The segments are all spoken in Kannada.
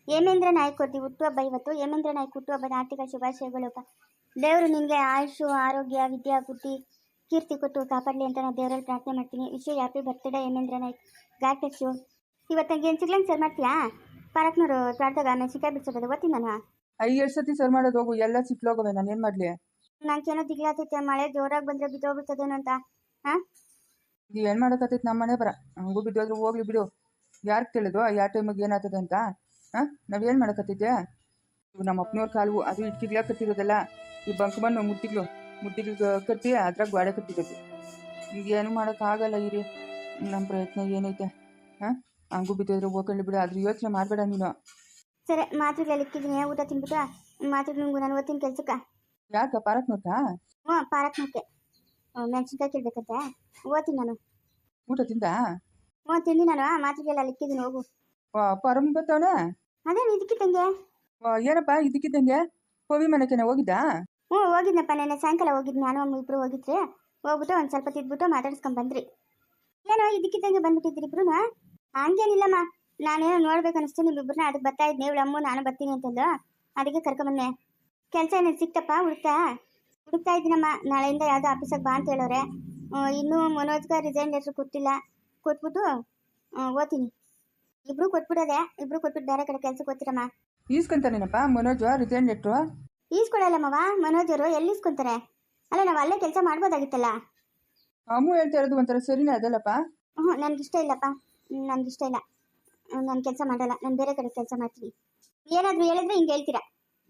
ಹೇಮೇಂದ್ರ ನಾಯ್ಕ ಕೊಡ್ತೀವಿ ಹುಟ್ಟುಹಬ್ಬ ಇವತ್ತು. ಹೇಮೇಂದ್ರ ನಾಯ್ಕ ಹುಟ್ಟುಹಬ್ಬದ ಆರ್ಥಿಕ ಶುಭಾಶಯಗಳಪ್ಪ. ದೇವರು ನಿನಗೆ ಆಯುಷು ಆರೋಗ್ಯ ವಿದ್ಯಾ ಬುದ್ಧಿ ಕೀರ್ತಿ ಕೊಟ್ಟು ಕಾಪಾಡಲಿ ಅಂತ ನಾನು ದೇವರಲ್ಲಿ ಪ್ರಾರ್ಥನೆ ಮಾಡ್ತೀನಿ. Wish happy birthday Hemendra Naik. God bless you. ಇವತ್ತು ನನಗೆ ಏನು ಸಿಗ್ಲಂಗೆ ಸರ್ ಮಾಡ್ತೀಯಾ? ಪಾರಕ್ನೂರು ತೋಟದಾಗ ಮೆಣಸಿನ್ಕಾಯಿ ಬಿಡ್ಸೋದು ಓದ್ತೀನಿ ನಾನು. 5 ಸತಿ ಸರ್ ಮಾಡೋದು ಹೋಗು, ಎಲ್ಲ ಸಿಕ್ಲೋಗವೆ, ನಾನು ಏನು ಮಾಡಲಿ? ನನಗೇನೋ ದಿಗ್ಲಾತೈತೆ, ಮಳೆ ಜೋರಾಗಿ ಬಂದರೆ ಬಿದ್ದೋಗ್ಬಿಡ್ತದೇನೋ ಅಂತ. ಹಾಂ, ನೀವು ಏನು ಮಾಡೋಕ್ಕಾಗ್ತೈತೆ? ನಮ್ಮ ಮನೆ ಬರ ಹಂಗೂ ಬಿದ್ದೋದ್ರು ಹೋಗ್ಲಿ ಬಿಡು. ಯಾರಿಗೆ ತಿಳಿದು ಯಾವ ಟೈಮಿಗೆ ಏನಾಗ್ತದೆ ಅಂತ? ನಾವೇನು ಮಾಡೋಕ್ಕತ್ತೈತೆ? ಇವು ನಮ್ಮ ಅಪ್ಪನವ್ರ ಕಾಲವು, ಅದು ಇಟ್ಕಿಗ್ಲಾಗ ಕಟ್ಟಿರೋದಲ್ಲ. ಈ ಬಂಕ್ ಬಂದು ಮುಟ್ಟಿಗೆ ಕಟ್ಟಿ ಅದ್ರಾಗ ಗೋಡೆ ಕಟ್ಟಿರೋದು. ಈಗ ಏನು ಮಾಡೋಕ್ಕಾಗಲ್ಲ ಇರಿ. ನಮ್ಮ ಪ್ರಯತ್ನ ಏನೈತೆ? ಹಂಗೂ ಬಿದ್ದೋದ್ರೆ ಹೋಗ್ಕೊಳ್ಳಿ ಬಿಡು, ಅದ್ರ ಯೋಚನೆ ಮಾಡಬೇಡ ನೀನು. ಸರಿ, ಮಾತ್ರೆಗಳೆಲ್ಲ ಇಕ್ಕಿದ್ದೀನಿ, ಊಟ ತಿನ್ಬಿಟ್ಟು ಮಾತ್ರೆ ನಿಮ್ಗೆ ನಾನು ಓದ್ತೀನಿ ಕೆಲ್ಸಕ್ಕೆ. ಯಾಕ ಪಾರಕ್ ನೋಡ್ತಾ? ಹ್ಞೂ, ಪಾರಕ್ನಕ್ಕೆ ಮೆಣಸಿನ್ಕಾಯಿ ಕೇಳಬೇಕಂತೆ, ಓದ್ತೀನಿ ನಾನು. ಊಟ ತಿಂದ? ಹ್ಞೂ, ತಿಂಡಿ ನಾನು. ಮಾತ್ರೆಗೆಲ್ಲ ಇಕ್ಕಿದ್ದೀನಿ, ಹೋಗು. ಪರಂ ಬತ್ತವನೆ. ಅದೇನು ಇದಕ್ಕಿದ್ದಂಗೆ? ಏನಪ್ಪ ಇದಕ್ಕಿದ್ದಂಗೆ? ಪವಿ ಮನೆಕೇನೆ ಹೋಗಿದ್ದಾ? ಹ್ಞೂ, ಹೋಗಿದ್ನಪ್ಪ. ನೆನ್ನೆ ಸಾಯಂಕಾಲ ಹೋಗಿದ್ದು, ನಾನು ಅಮ್ಮ ಇಬ್ಬರು ಹೋಗಿದ್ರಿ. ಹೋಗ್ಬಿಟ್ಟು ಒಂದು ಸ್ವಲ್ಪ ತಿದ್ಬಿಟ್ಟು ಮಾತಾಡ್ಸ್ಕೊಂಡ್ಬಂದ್ರಿ. ಏನೋ ಇದಕ್ಕಿದ್ದಂಗೆ ಬಂದ್ಬಿಟ್ಟಿದ್ರಿ ಇಬ್ರು? ಹಂಗೇನಿಲ್ಲಮ್ಮ, ನಾನೇನೋ ನೋಡ್ಬೇಕು ಅನಿಸ್ತು ನಿಮ್ಮಿಬ್ಬರನ್ನ. ಅದಕ್ಕೆ ಬರ್ತಾ ಇದ್ದೆ, ಇವಳು ಅಮ್ಮ ನಾನು ಬರ್ತೀನಿ ಅಂತಂದು, ಅದಕ್ಕೆ ಕರ್ಕೊಂಬನ್ನೆ. ಕೆಲಸ ಏನೇನು ಸಿಕ್ತಪ್ಪ? ಹುಡುಕ್ತಾ ಇದ್ದೀನಮ್ಮ. ನಾಳೆಯಿಂದ ಯಾವುದೋ ಆಫೀಸಾಗ ಬಾ ಅಂತ ಹೇಳೋರೆ. ಇನ್ನೂ ಮನೋಜ್ಗೆ ರಿಸೈನ್ ಲೆಟ್ರ್ ಕೊಟ್ಟಿಲ್ಲ. ಕೊಟ್ಬಿಟ್ಟು ಓದ್ತೀನಿ. ಇಬ್ರು ಕೊಟ್ಬಿಡೋದೆ. ಇಬ್ರು ಕೊಟ್ಬಿಟ್ಟು ಬೇರೆ ಕಡೆ ಕೆಲ್ಸಕ್ಕೆ ಓದ್ತೀರಮ್ಮ. ಈಸ್ಕೊಂತಾನೇನಪ್ಪ ಮನೋಜ್ ರಿಸೈನ್ ಲೆಟ್ರು? ಈಸ್ಕೊಳಲ್ಲಮ್ಮವ, ಮನೋಜ್ ಅವರು ಎಲ್ಲಿ ಈಸ್ಕೊಂತಾರೆ? ಅಲ್ಲ, ನಾವು ಅಲ್ಲೇ ಕೆಲಸ ಮಾಡ್ಬೋದಾಗಿತ್ತಲ್ಲ. ಅಮ್ಮು ಹೇಳ್ತಾ ಇರೋದು ಒಂಥರ ಸರಿನೇ ಅದಲ್ಲಪ್ಪ? ನನಗಿಷ್ಟ ಇಲ್ಲಪ್ಪ, ನನಗಿಷ್ಟ ಇಲ್ಲ. ನಾನು ಕೆಲಸ ಮಾಡಲ್ಲ, ನಾನು ಬೇರೆ ಕಡೆ ಕೆಲಸ ಮಾಡ್ತೀನಿ. ಏನಾದರೂ ಹೇಳಿದ್ರೆ ಹಿಂಗೆ ಹೇಳ್ತೀರಾ?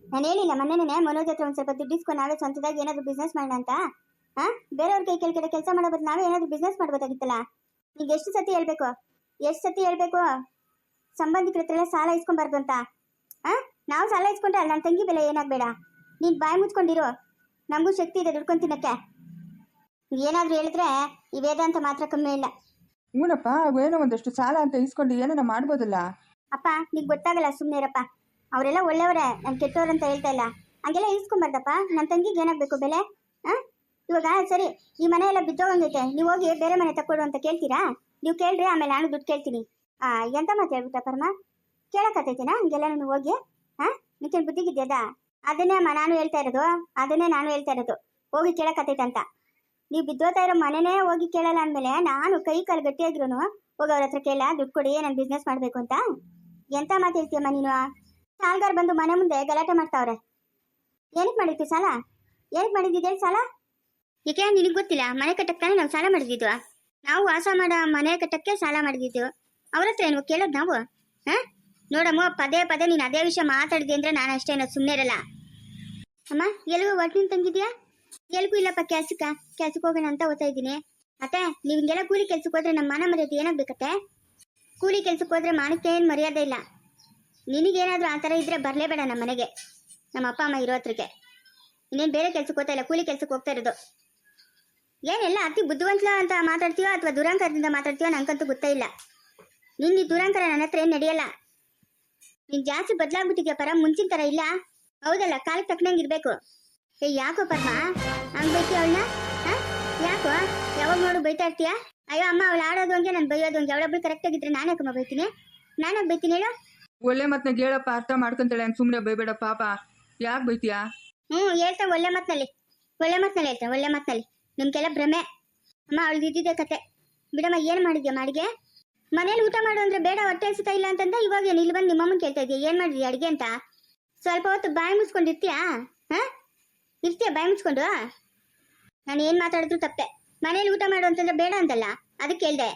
ನಾನು ಹೇಳಿಲ್ಲ ಮೊನ್ನೆನೇ ಮನೋಜ್ ಹತ್ರ ಒಂದು ಸ್ವಲ್ಪ ದುಡ್ಡು ಇಸ್ಕೊಂಡು ನಾವೇ ಸ್ವಂತದಾಗಿ ಏನಾದರೂ ಬಿಸ್ನೆಸ್ ಮಾಡೋಣ ಅಂತ. ಬೇರೆಯವ್ರ ಕೈ ಕೆಳಗಡೆ ಕೆಲಸ ಮಾಡೋ ಬದಲು ನಾವೇ ಏನಾದರೂ ಬಿಸ್ನೆಸ್ ಮಾಡ್ಬೋದಾಗಿತ್ತಲ್ಲ. ಈಗ ಎಷ್ಟು ಸತಿ ಹೇಳ್ಬೇಕು ಸಂಬಂಧಿಕರ ಹತ್ರ ಸಾಲ ಇಸ್ಕೊಬಾರ್ದು ಅಂತ? ನಾವು ಸಾಲ ಇಸ್ಕೊಂಡ್ರೆ ನನ್ನ ತಂಗಿ ಬೆಲೆ ಏನಾಗಬೇಡ. ನೀನು ಬಾಯಿ ಮುಚ್ಕೊಂಡಿರು, ನಮಗೂ ಶಕ್ತಿ ಇದೆ ದುಡ್ಕೊಂಡು ತಿನ್ನಕ್ಕೆ. ಏನಾದರೂ ಹೇಳಿದ್ರೆ ಈ ವೇದಾಂತ ಮಾತ್ರ ಕಮ್ಮಿ ಇಲ್ಲ. ಹ್ಞೂನಪ್ಪ, ಏನೋ ಒಂದಷ್ಟು ಸಾಲ ಅಂತ ಇಸ್ಕೊಂಡು ಏನೇನೋ ಮಾಡ್ಬೋದಲ್ಲ. ಅಪ್ಪ, ನಿಂಗೆ ಗೊತ್ತಾಗಲ್ಲ, ಸುಮ್ಮನೆ ಇರಪ್ಪ. ಅವರೆಲ್ಲ ಒಳ್ಳೆಯವರೇ, ನಾನು ಕೆಟ್ಟವ್ರಂತ ಹೇಳ್ತಾ ಇಲ್ಲ. ಹಂಗೆಲ್ಲ ಇಸ್ಕೊಂಬಾರ್ದಪ್ಪ. ನನ್ನ ತಂಗಿಗೆ ಏನಾಗಬೇಕು ಬೆಲೆ? ಇವಾಗ ಸರಿ, ಈ ಮನೆ ಎಲ್ಲ ಬಿದ್ದೋಗಂಗೈತೆ, ನೀವು ಹೋಗಿ ಬೇರೆ ಮನೆ ತಕ್ಕೊಡು ಅಂತ ಕೇಳ್ತೀರಾ? ನೀವು ಕೇಳ್ರಿ, ಆಮೇಲೆ ನಾನು ದುಡ್ಡು ಕೇಳ್ತೀನಿ. ಎಂತ ಮಾತು ಹೇಳ್ಬಿಟ್ಟ ಪರಮ? ಕೇಳಕತ್ತೈತೇನಾ ಹಂಗೆಲ್ಲ? ನಾನು ಹೋಗಿ ನಿಕ್ಕೇನು ಬುದ್ಧಿಗಿದ್ಯದ? ಅದನ್ನೇ ಅಮ್ಮ ನಾನು ಹೇಳ್ತಾ ಇರೋದು. ಹೋಗಿ ಕೇಳಕತ್ತೈತೆ ಅಂತ. ನೀವು ಬಿದ್ದೋತಾ ಇರೋ ಮನೆನೇ ಹೋಗಿ ಕೇಳಲ್ಲ ಅಂದಮೇಲೆ ನಾನು ಕೈ ಕಾಲು ಗಟ್ಟಿಯಾಗಿರೋನು ಹೋಗಿ ಅವ್ರ ಹತ್ರ ಕೇಳ, ದುಡ್ಡು ಕೊಡಿ, ನಾನು ಬಿಸ್ನೆಸ್ ಮಾಡಬೇಕು ಅಂತ. ಎಂತ ಮಾತು ಹೇಳ್ತೀಯಮ್ಮ ನೀನು? ಸಾಲ್ಗಾರ್ ಬಂದು ಮನೆ ಮುಂದೆ ಗಲಾಟೆ ಮಾಡ್ತಾವ್ರೆ. ಏನಕ್ಕೆ ಮಾಡಿದ್ವಿ ಸಾಲ? ಏನಕ್ಕೆ ಮಾಡಿದ್ದಿದೆ ಸಾಲ? ಏಕೆ ನಿನಗೆ ಗೊತ್ತಿಲ್ಲ? ಮನೆ ಕಟ್ಟಕ್ಕೆ ತಾನೇ ನಾವು ಸಾಲ ಮಾಡಿದ್ದಿದ್ವಾ? ನಾವು ವಾಸ ಮಾಡೋ ಮನೆ ಕಟ್ಟಕ್ಕೆ ಸಾಲ ಮಾಡಿದ್ದಿದ್ದು. ಅವ್ರ ಹತ್ರ ಏನು ಕೇಳೋದು ನಾವು? ನೋಡಮ್ಮ, ಪದೇ ಪದೇ ನೀನು ಅದೇ ವಿಷಯ ಮಾತಾಡಿದೆ ಅಂದ್ರೆ ನಾನು ಅಷ್ಟೇನೋ ಸುಮ್ಮನೆ ಇರಲ್ಲ. ಅಮ್ಮ, ಎಲ್ಗೂ ಒಟ್ಟಿನ ತಂಗಿದ್ಯಾ? ಎಲ್ಗೂ ಇಲ್ಲಪ್ಪ, ಕೆಲ್ಸಕ್ಕೆ ಹೋಗೋಣ ಅಂತ ಓದ್ತಾ ಇದ್ದೀನಿ. ಅತ್ತೆ, ನೀವು ಹಿಂಗೆಲ್ಲ ಕೂಲಿ ಕೆಲ್ಸಕ್ಕೆ ಹೋದ್ರೆ ನಮ್ಮ ಮಾನ ಮರ್ಯಾದೆ ಏನಾಗಬೇಕತ್ತೆ? ಕೂಲಿ ಕೆಲ್ಸಕ್ಕೆ ಹೋದ್ರೆ ಮಾನಕ್ಕೆ ಏನು ಮರ್ಯಾದೆ ಇಲ್ಲ. ನಿನಗೇನಾದರೂ ಆ ಥರ ಇದ್ರೆ ಬರಲೇಬೇಡ ನಮ್ಮ ಮನೆಗೆ, ನಮ್ಮ ಅಪ್ಪ ಅಮ್ಮ ಇರೋ ಹತ್ರಕ್ಕೆ. ಇನ್ನೇನು ಬೇರೆ ಕೆಲ್ಸಕ್ಕೆ ಹೋಗ್ತಾ ಇಲ್ಲ, ಕೂಲಿ ಕೆಲ್ಸಕ್ಕೆ ಹೋಗ್ತಾ ಇರೋದು. ಏನೆಲ್ಲ ಅತಿ ಬುದ್ಧಿವಂತಲ ಅಂತ ಮಾತಾಡ್ತೀಯೋ ಅಥವಾ ದುರಾಂಕಾರದಿಂದ ಮಾತಾಡ್ತೀಯೋ ನನಗಂತೂ ಗೊತ್ತೇ ಇಲ್ಲ. ನಿನ್ನ ದುರಾಂಕಾರ ನನ್ನ ಹತ್ರ ಏನು ನಡೆಯಲ್ಲ. ನೀನು ಜಾಸ್ತಿ ಬದಲಾಗ್ಬಿಟ್ಟಿದ್ಯಾ ಪರ, ಮುಂಚಿನ ಥರ ಇಲ್ಲ. ಹೌದಲ್ಲ, ಕಾಲಕ್ಕೆ ತಕ್ಕನಂಗೆ ಇರಬೇಕು. ಯಾಕೋ ಪರಮ ಹಂಗೆ ಬೈತೀಯ ಅವಳನ್ನ? ಯಾಕೋ ಯಾವಾಗ ನೋಡು ಬೈತಾ ಇರ್ತೀಯ? ಅಯ್ಯೋ ಅಮ್ಮ, ಅವಳು ಆಡೋದು ಹಂಗೆ, ನಾನು ಬೈಯೋದು ಹಂಗೆ. ಅವಳೊಬ್ಬಳು ಕರೆಕ್ಟಾಗಿದ್ರೆ ನಾನ್ಯಾಕಮ್ಮ ಬೈತೀನಿ? ನಾನಾಗ ಬೈತೀನಿ ಹೇಳು? ಒಳ್ಳೆ ಮಾತನ್ನ ಹೇಳಪ್ಪ, ಅರ್ಥ ಮಾಡ್ಕೊಂತಾಳೆ, ಹಂಗೆ ಸುಮ್ಮನೆ ಬೈಬೇಡ ಪಾಪ. ಯಾಕೆ ಬೈತೀಯಾ? ಹೇಳ್ತಾ ಒಳ್ಳೆ ಮಾತಿನಲ್ಲಿ ಹೇಳ್ತಾ, ಒಳ್ಳೆ ಮಾತಿನಲ್ಲಿ. ನಿಮ್ಗೆಲ್ಲ ಭ್ರಮೆ ಅಮ್ಮ. ಅವಳಿಗೆ ಇದ್ದಿದ್ದೆ ಕತೆ ಬಿಡಮ್ಮ. ಏನು ಮಾಡಿದ್ಯಾ ಮಾಡಿಗೆ? ಮನೇಲಿ ಊಟ ಮಾಡು ಅಂದ್ರೆ ಬೇಡ, ಹೊಟ್ಟೆ ಹಸಿತಾ ಇಲ್ಲ ಅಂತಂದ. ಇವಾಗ ಏನು ಇಲ್ಲಿ ಬಂದು ನಿಮ್ಮಮ್ಮನ ಕೇಳ್ತಾ ಇದೀಯ ಏನು ಮಾಡಿದ್ಯಾ ಅಡುಗೆ ಅಂತ? ಸ್ವಲ್ಪ ಹೊತ್ತು ಬಾಯಿ ಮುಚ್ಕೊಂಡಿರ್ತೀಯಾ? ಇರ್ತೀಯ ಬಾಯಿ ಮುಚ್ಕೊಂಡು? ನಾನು ಏನು ಮಾತಾಡಿದ್ರು ತಪ್ಪೆ. ಮನೇಲಿ ಊಟ ಮಾಡು ಅಂತಂದ್ರೆ ಬೇಡ ಅಂತಲ್ಲ, ಅದಕ್ಕೆ ಹೇಳ್ದೆ.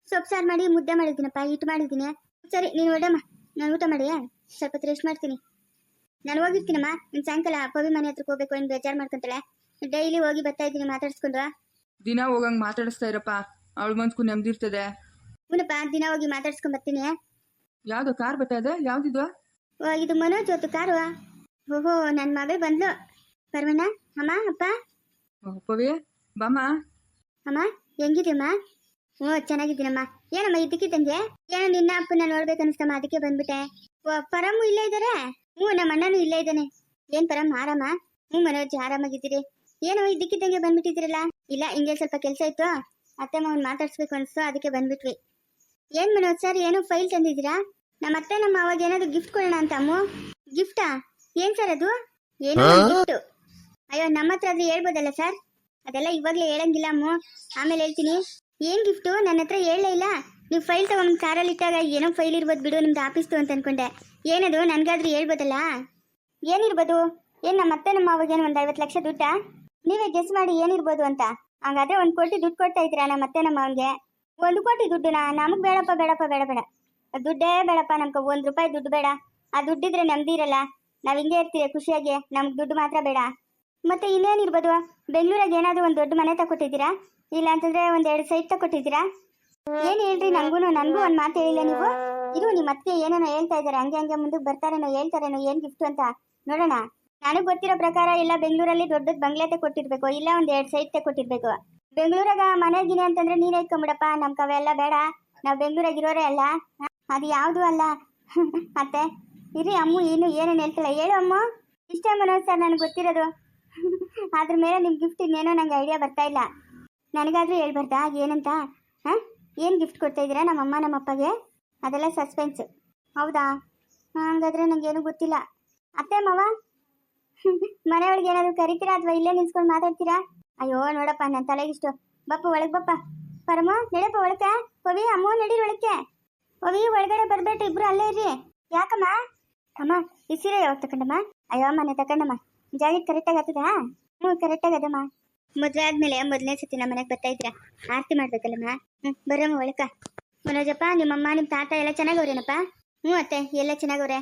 ಸೊಪ್ಪು ಸಾರು ಮಾಡಿ ಮುದ್ದೆ ಮಾಡಿದ್ದೀನಪ್ಪ, ಹಿಟ್ಟು ಮಾಡಿದ್ದೀನಿ. ಸರಿ, ನೀನು ಹೊಡಮ್ಮ, ನಾನು ಊಟ ಮಾಡಿ ಸ್ವಲ್ಪ ಹೊತ್ತು ರೆಸ್ಟ್ ಮಾಡ್ತೀನಿ. ನಾನು ಹೋಗಿರ್ತೀನಮ್ಮ. ಇನ್ನು ಸಾಯಂಕಾಲ ಪವಿ ಮನೆ ಹತ್ರಕ್ಕೆ ಹೋಗ್ಬೇಕು, ಏನು ಬೇಜಾರು ಮಾಡ್ಕೊಂತಾಳೆ. ಡೈಲಿ ಹೋಗಿ ಬರ್ತಾ ಇದ್ದೀನಿ ಮಾತಾಡ್ಸ್ಕೊಂಡು. ದಿನ ಹೋಗಂಗೆ ಮಾತಾಡಿಸ್ತಾ ಇರಪ್ಪ, ಅವಳ ಮನ್ಸ್ಕು ನೆಮ್ಮದಿರ್ತದೆ. ಹೂನಪ್ಪ, ದಿನ ಹೋಗಿ ಮಾತಾಡ್ಸ್ಕೊಂಡ್ ಬರ್ತೀನಿ. ಯಾವ್ದು ಕಾರ್ ಬರ್ತಾ ಇದೆ? ಯಾವ್ದಿದು? ಇದು ಮನೋಜ್ ಹೊತ್ತು ಕಾರು. ಓಹೋ, ನನ್ನ ಮಗಳು ಬಂದ್ಲು. ಪರ್ವಣ್ಣ, ಅಮ್ಮ, ಅಪ್ಪ. ಪವಿ ಬಾಮ್ಮ. ಅಮ್ಮ, ಹೆಂಗಿದ್ಯಮ್ಮ? ಚೆನ್ನಾಗಿದ್ದೀನಮ್ಮ. ಏನಮ್ಮ ಇದ್ದಕ್ಕಿದ್ದಂಗೆ ಏನೋ ನಿನ್ನ ಅಪ್ಪನ ನೋಡ್ಬೇಕು ಅನಿಸ್ತಮ್ಮ, ಅದಕ್ಕೆ ಬಂದ್ಬಿಟ್ಟೆ. ಪರಮ್ಮು ಇಲ್ಲೇ ಇದ್ದಾರೆ? ನಮ್ಮ ಅಣ್ಣನೂ ಇಲ್ಲೇ ಇದ್ದಾನೆ. ಏನ್ ಪರಮ್, ಆರಾಮ? ಮನೋಜ್, ಆರಾಮಾಗಿದ್ದೀರಿ? ಏನೋ ಇದ್ದಕ್ಕಿದ್ದಂಗೆ ಬಂದ್ಬಿಟ್ಟಿದ್ದೀರಲ್ಲ? ಇಲ್ಲ, ಹಿಂಗೆ ಸ್ವಲ್ಪ ಕೆಲಸ ಇತ್ತು, ಅತ್ತೆ ಮಾವನ್ ಮಾತಾಡ್ಸ್ಬೇಕು ಅನಿಸ್ತು, ಅದಕ್ಕೆ ಬಂದ್ಬಿಟ್ವಿ. ಏನ್ ಮನೋಜ್ ಸರ್, ಏನೋ ಫೈಲ್ ತಂದಿದ್ದೀರಾ? ನಮ್ಮತ್ತೆ ನಮ್ಮ ಅವಾಗ ಏನಾದ್ರು ಗಿಫ್ಟ್ ಕೊಡೋಣ ಅಂತ ಅಮ್ಮು. ಗಿಫ್ಟಾ? ಏನ್ ಸರ್ ಅದು? ಏನೋ ಗಿಫ್ಟ್. ಅಯ್ಯೋ ನಮ್ಮ ಹತ್ರ ಆದ್ರೆ ಹೇಳ್ಬೋದಲ್ಲ ಸರ್, ಅದೆಲ್ಲ ಇವಾಗ್ಲೇ ಹೇಳಂಗಿಲ್ಲ ಅಮ್ಮು, ಆಮೇಲೆ ಹೇಳ್ತೀನಿ. ಏನ್ ಗಿಫ್ಟು? ನನ್ನ ಹತ್ರ ಹೇಳಲೇ ಇಲ್ಲ. ನೀವು ಫೈಲ್ ತಗೊಂಡು ಕಾರಲ್ಲಿ ಇಟ್ಟಾಗ ಏನೋ ಫೈಲ್ ಇರ್ಬೋದು ಬಿಡು, ನಿಮ್ದು ಆಫೀಸ್ದು ಅಂತ ಅನ್ಕೊಂಡೆ. ಏನದು ನನ್ಗಾದ್ರೂ ಹೇಳ್ಬೋದಲ್ಲ. ಏನಿರ್ಬೋದು? ಏನ್ ನಮ್ಮತ್ತೆ ನಮ್ಮ ಅವಾಗ ಏನು 50 ಲಕ್ಷ ದುಡ್ಡಾ? ನೀವೇ ಗೆಸ್ ಮಾಡಿ ಏನಿರ್ಬೋದು ಅಂತ. ಹಂಗಾದ್ರೆ 1 ಕೋಟಿ ದುಡ್ಡು ಕೊಡ್ತಾ ಇದ್ದೀರಾ ನಮ್ಮತ್ತೆ ನಮ್ಮ ಅವನ್ಗೆ? 1 ಕೋಟಿ ದುಡ್ಡುನಾ? ನಮಗ್ ಬೇಡಪ್ಪ, ಬೇಡಪ್ಪ, ಬೇಡ ಬೇಡ. ದುಡ್ಡೇ ಬೇಡಪ್ಪ, ನಮ್ಗೆ 1 ರೂಪಾಯಿ ದುಡ್ಡು ಬೇಡ. ಆ ದುಡ್ಡಿದ್ರೆ ನೆಮ್ಮದಿ ಇರಲ್ಲ, ನಾವ್ ಹಿಂಗೆ ಇರ್ತೀವಿ ಖುಷಿಯಾಗಿ. ನಮ್ಗೆ ದುಡ್ಡು ಮಾತ್ರ ಬೇಡ. ಮತ್ತೆ ಇನ್ನೇನಿರ್ಬೋದು? ಬೆಂಗಳೂರಾಗ ಏನಾದ್ರು ಒಂದು ದೊಡ್ಡ ಮನೆ ತಗೊಟ್ಟಿದ್ದೀರಾ? ಇಲ್ಲ ಅಂತಂದ್ರೆ 1-2 ಸೈಟ್ ತಗೊಟ್ಟಿದ್ದೀರಾ? ಏನ್ ಹೇಳ್ರಿ, ನನ್ಗೂ ಒಂದ್ ಮಾತು ಹೇಳಿಲ್ಲ ನೀವು. ಇರು, ನಿಮ್ಮ ಅತ್ತಿಗೆ ಏನೇನೋ ಹೇಳ್ತಾ ಇದಾರೆ, ಹಂಗೆ ಹಂಗೆ ಮುಂದಕ್ಕೆ ಬರ್ತಾರೇನೋ, ಹೇಳ್ತಾರೇನೋ ಏನ್ ಗಿಫ್ಟ್ ಅಂತ ನೋಡೋಣ. ನನಗ್ ಗೊತ್ತಿರೋ ಪ್ರಕಾರ ಇಲ್ಲ ಬೆಂಗಳೂರಲ್ಲಿ ದೊಡ್ಡದ್ ಬಂಗ್ಲೆ ತಗೊಟ್ಟಿರ್ಬೇಕು, ಇಲ್ಲ 1-2 ಸೈಟ್ ತಗೊಟ್ಟಿರ್ಬೇಕು. ಬೆಂಗಳೂರಾಗ ಮನೆ ಗಿನೆ ಅಂತಂದ್ರೆ ನೀನೇ ಇಟ್ಕೊಂಬಿಡಪ್ಪ, ನಮ್ಗೆ ಅವೆಲ್ಲ ಬೇಡ. ನಾವ್ ಬೆಂಗಳೂರಾಗ ಇರೋರೇ ಅಲ್ಲ, ಅದು ಯಾವ್ದು ಅಲ್ಲ. ಅತ್ತೆ ಇರಿ, ಅಮ್ಮು ಇನ್ನು ಏನೇನು ಹೇಳ್ತಿಲ್ಲ, ಹೇಳು ಅಮ್ಮ. ಇಷ್ಟೇ ಮನೋಜ್ ಸರ್ ನನಗೆ ಗೊತ್ತಿರೋದು. ಅದ್ರ ಮೇಲೆ ನಿಮ್ ಗಿಫ್ಟ್ ಇನ್ನೇನೋ ನಂಗೆ ಐಡಿಯಾ ಬರ್ತಾ ಇಲ್ಲ. ನನಗಾದ್ರೂ ಹೇಳ್ಬಾರ್ದಾ ಏನಂತ? ಏನು ಗಿಫ್ಟ್ ಕೊಡ್ತಾ ಇದ್ದೀರಾ ನಮ್ಮಮ್ಮ ನಮ್ಮಪ್ಪಗೆ? ಅದೆಲ್ಲ ಸಸ್ಪೆನ್ಸ್. ಹೌದಾ? ಹಂಗಾದ್ರೆ ನಂಗೇನು ಗೊತ್ತಿಲ್ಲ. ಅತ್ತೆ ಮಾವ, ಮನೆಯೊಳಗೆ ಏನಾದ್ರು ಕರಿತೀರಾ ಅಥವಾ ಇಲ್ಲೇ ನಿಲ್ಸ್ಕೊಂಡು ಮಾತಾಡ್ತೀರಾ? ಅಯ್ಯೋ ನೋಡಪ್ಪ, ನನ್ನ ತಲೆಗಿಷ್ಟು. ಬಪ್ಪ ಒಳಗೆ ಬಪ್ಪ. ಪರಮ ನಡೆಯಪ್ಪ ಒಳಕ್ಕೆ. ಪವಿ, ಅಮ್ಮ ನಡೀರಿ ಒಳಕ್ಕೆ. ಪವಿ ಒಳಗಡೆ ಬರ್ಬೇಟ, ಇಬ್ರು ಅಲ್ಲೇ ಇರ್ರಿ. ಯಾಕಮ್ಮ? ಅಮ್ಮ ಈ ಸೀರೆ ಯಾವಾಗ ತಕೊಂಡಮ್ಮ? ಅಯ್ಯೋ ಮನೆ ತಕೊಂಡಮ್ಮ. ಜಾಗ ಕರೆಕ್ಟಾಗಿ ಆಗ್ತದಾ? ಹ್ಞೂ ಕರೆಕ್ಟಾಗಿ ಅದಮ್ಮ. ಮದುವೆ ಆದ್ಮೇಲೆ ಮೊದಲನೇ ಸತಿ ನಮ್ಮ ಮನೆಗೆ ಬರ್ತಾ ಇದ್ದೀರಾ, ಆರತಿ ಮಾಡ್ಬೇಕಲ್ಲಮ್ಮ. ಬರಮ್ಮ ಒಳಕ. ಮನೋಜಪ್ಪ, ನಿಮ್ಮಮ್ಮ ನಿಮ್ಮ ತಾತ ಎಲ್ಲ ಚೆನ್ನಾಗವ್ರೇನಪ್ಪ? ಹ್ಞೂ ಅತ್ತೆ, ಎಲ್ಲ ಚೆನ್ನಾಗವ್ರೆ.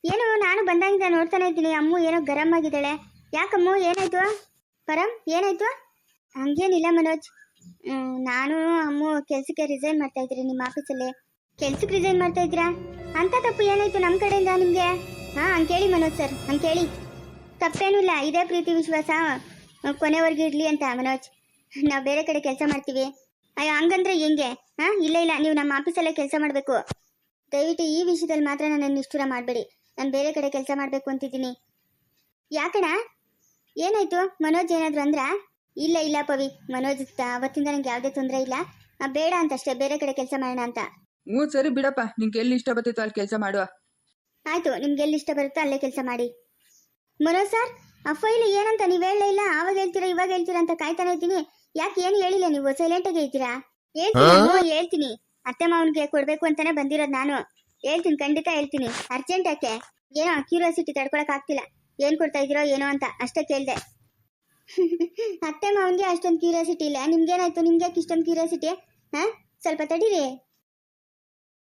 ಏನು ನಾನು ಬಂದಾಗಿಂದ ನೋಡ್ತಾನೆ ಇದ್ದೀನಿ, ಅಮ್ಮು ಏನೋ ಗರಂ ಆಗಿದ್ದಾಳೆ. ಯಾಕಮ್ಮು, ಏನಾಯ್ತು? ಪರಂ ಏನಾಯ್ತು? ಹಂಗೇನಿಲ್ಲ ಮನೋಜ್, ನಾನು ಅಮ್ಮು ಕೆಲ್ಸಕ್ಕೆ ರಿಸೈನ್ ಮಾಡ್ತಾ ಇದ್ದೀರಿ ನಿಮ್ಮ ಆಫೀಸಲ್ಲಿ. ಕೆಲ್ಸಕ್ಕೆ ರಿಸೈನ್ ಮಾಡ್ತಾ ಇದ್ದೀರಾ? ಅಂತ ತಪ್ಪು ಏನಾಯ್ತು ನಮ್ಮ ಕಡೆಯಿಂದ ನಿಮಗೆ? ಹಂಗೆ ಕೇಳಿ ಮನೋಜ್ ಸರ್, ಹಂಗೆ ಕೇಳಿ. ತಪ್ಪೇನೂ ಇಲ್ಲ, ಇದೇ ಪ್ರೀತಿ ವಿಶ್ವಾಸ ಕೊನೆವರೆಗೂ ಇರಲಿ ಅಂತ ಮನೋಜ್. ನಾವು ಬೇರೆ ಕಡೆ ಕೆಲಸ ಮಾಡ್ತೀವಿ. ಅಯ್ಯೋ ಹಂಗಂದ್ರೆ ಹೆಂಗೆ? ಇಲ್ಲ ಇಲ್ಲ, ನೀವು ನಮ್ಮ ಆಫೀಸಲ್ಲೇ ಕೆಲಸ ಮಾಡಬೇಕು. ದಯವಿಟ್ಟು ಈ ವಿಷಯದಲ್ಲಿ ಮಾತ್ರ ನನ್ನನ್ನು ನಿಷ್ಠುರ ಮಾಡಬೇಡಿ. ನಾನು ಬೇರೆ ಕಡೆ ಕೆಲಸ ಮಾಡಬೇಕು ಅಂತಿದ್ದೀನಿ. ಯಾಕಣ ಏನಾಯ್ತು? ಮನೋಜ್ ಏನಾದ್ರು ಅಂದ್ರ? ಇಲ್ಲ ಇಲ್ಲ ಪವಿ, ಮನೋಜ್ ಅವತ್ತಿಂದ ನಂಗೆ ಯಾವುದೇ ತೊಂದರೆ ಇಲ್ಲ. ಬೇಡ ಅಂತಷ್ಟೇ, ಬೇರೆ ಕಡೆ ಕೆಲಸ ಮಾಡೋಣ ಅಂತ. ಹ್ಞೂ ಸರಿ ಬಿಡಪ್ಪ, ನಿಂಗೆ ಎಲ್ಲಿ ಇಷ್ಟ ಬರ್ತೈತೋ ಅಲ್ಲಿ ಕೆಲಸ ಮಾಡುವ. ಆಯ್ತು, ನಿಮ್ಗೆ ಎಲ್ಲಿ ಇಷ್ಟ ಬರುತ್ತೋ ಅಲ್ಲೇ ಕೆಲಸ ಮಾಡಿ. ಮನೋಜ್ ಸರ್, ಆ ಫೈಲ್ ಏನಂತ ನೀವು ಹೇಳಲೇ ಇಲ್ಲ. ಆವಾಗ ಹೇಳ್ತೀರಾ ಇವಾಗ ಹೇಳ್ತೀರಾ ಅಂತ ಕಾಯ್ತಾನೆ ಇದ್ದೀನಿ. ಯಾಕೆ ಏನು ಹೇಳಿಲ್ಲ ನೀವು? ಸೈಲೆಂಟಾಗಿ ಇದ್ದೀರಾ? ಹೇಳ್ತೀನಿ. ಅತ್ತೆ ಮಾವನ್ಗೆ ಕೊಡ್ಬೇಕು ಅಂತಾನೆ ಬಂದಿರೋದು ನಾನು. ಹೇಳ್ತೀನಿ, ಖಂಡಿತ ಹೇಳ್ತೀನಿ. ಅರ್ಜೆಂಟ್ ಯಾಕೆ? ಏನೋ ಕ್ಯೂರಿಯಾಸಿಟಿ ತಡ್ಕೊಳಕ್ ಆಗ್ತಿಲ್ಲ. ಏನ್ ಕೊಡ್ತಾ ಇದೀರೋ ಏನೋ ಅಂತ ಅಷ್ಟೇ ಕೇಳ್ದೆ. ಅತ್ತೆ ಮಾವನ್ಗೆ ಅಷ್ಟೊಂದು ಕ್ಯೂರಿಯಾಸಿಟಿ ಇಲ್ಲ, ನಿಮ್ಗೇನಾಯ್ತು? ನಿಮ್ಗೆ ಯಾಕೆ ಇಷ್ಟೊಂದು ಕ್ಯೂರಿಯಾಸಿಟಿ? ಸ್ವಲ್ಪ ತಡೀರಿ.